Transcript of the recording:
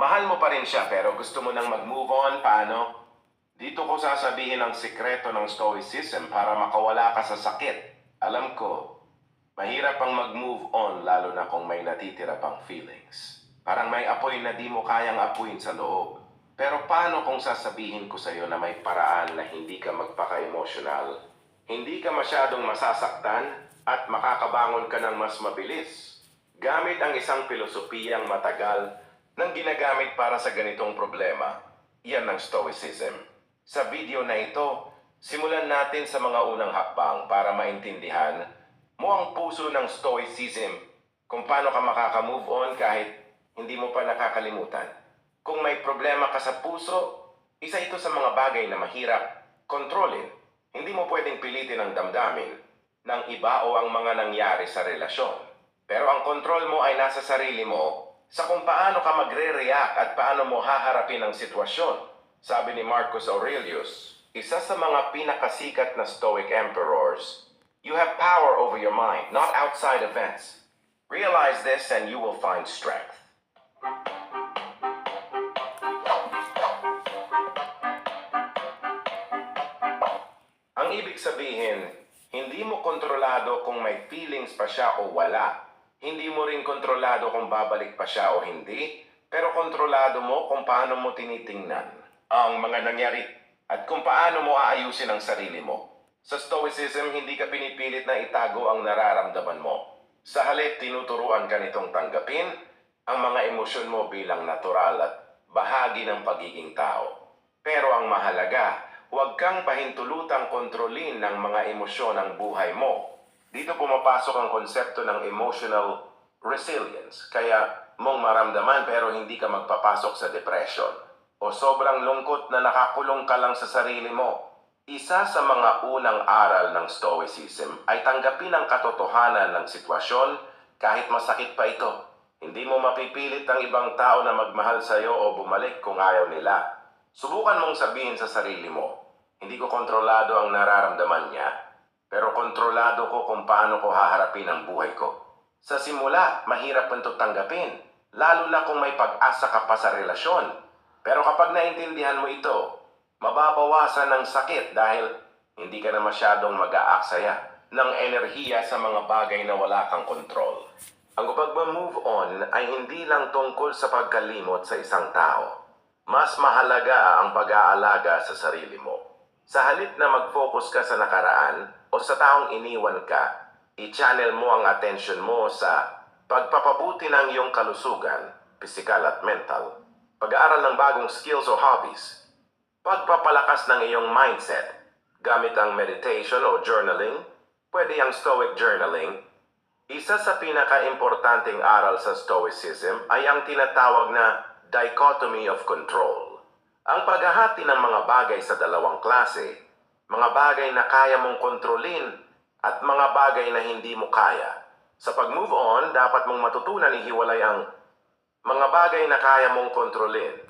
Mahal mo pa rin siya pero gusto mo nang mag-move on, paano? Dito ko sasabihin ang sikreto ng stoicism para makawala ka sa sakit. Alam ko, mahirap ang mag-move on lalo na kung may natitira pang feelings. Parang may apoy na di mo kayang apuin sa loob. Pero paano kung sasabihin ko sa'yo na may paraan na hindi ka magpaka-emotional? Hindi ka masyadong masasaktan at makakabangon ka ng mas mabilis. Gamit ang isang pilosopiyang matagal nang ginagamit para sa ganitong problema. Iyan ang Stoicism. Sa video na ito, simulan natin sa mga unang hakbang para maintindihan mo ang puso ng Stoicism kung paano ka makaka-move on kahit hindi mo pa nakakalimutan. Kung may problema ka sa puso, isa ito sa mga bagay na mahirap kontrolin. Hindi mo pwedeng pilitin ang damdamin ng iba o ang mga nangyari sa relasyon. Pero ang kontrol mo ay nasa sarili mo sa kung paano ka magre-react at paano mo haharapin ang sitwasyon. Sabi ni Marcus Aurelius, isa sa mga pinakasikat na Stoic emperors, you have power over your mind, not outside events. Realize this and you will find strength. Ang ibig sabihin, hindi mo kontrolado kung may feelings pa siya o wala. Hindi mo rin kontrolado kung babalik pa siya o hindi, pero kontrolado mo kung paano mo tinitingnan ang mga nangyari at kung paano mo aayusin ang sarili mo. Sa Stoicism, hindi ka pinipilit na itago ang nararamdaman mo. Sa halip, tinuturuan ka nitong tanggapin ang mga emosyon mo bilang natural at bahagi ng pagiging tao. Pero ang mahalaga, huwag kang pahintulutang kontrolin ng mga emosyon ng buhay mo. Dito pumapasok ang konsepto ng emotional resilience. Kaya mong maramdaman pero hindi ka magpapasok sa depression. O sobrang lungkot na nakakulong ka lang sa sarili mo. Isa sa mga unang aral ng Stoicism ay tanggapin ang katotohanan ng sitwasyon kahit masakit pa ito. Hindi mo mapipilit ang ibang tao na magmahal sa'yo o bumalik kung ayaw nila. Subukan mong sabihin sa sarili mo, hindi ko kontrolado ang nararamdaman niya, pero kontrolado ko kung paano ko haharapin ang buhay ko. Sa simula, mahirap ito tanggapin, lalo na kung may pag-asa ka pa sa relasyon. Pero kapag naintindihan mo ito, mababawasan ng sakit dahil hindi ka na masyadong mag-aaksaya ng enerhiya sa mga bagay na wala kang kontrol. Ang pag-move on ay hindi lang tungkol sa pagkalimot sa isang tao. Mas mahalaga ang pag-aalaga sa sarili mo. Sa halip na mag-focus ka sa nakaraan o sa taong iniwan ka, i-channel mo ang attention mo sa pagpapabuti ng iyong kalusugan, pisikal at mental, pag-aaral ng bagong skills o hobbies, pagpapalakas ng iyong mindset, gamit ang meditation o journaling, pwede ang Stoic journaling. Isa sa pinaka-importanting aral sa Stoicism ay ang tinatawag na dichotomy of control. Ang paghahati ng mga bagay sa dalawang klase, mga bagay na kaya mong kontrolin at mga bagay na hindi mo kaya. Sa pag-move on, dapat mong matutunan ihiwalay ang mga bagay na kaya mong kontrolin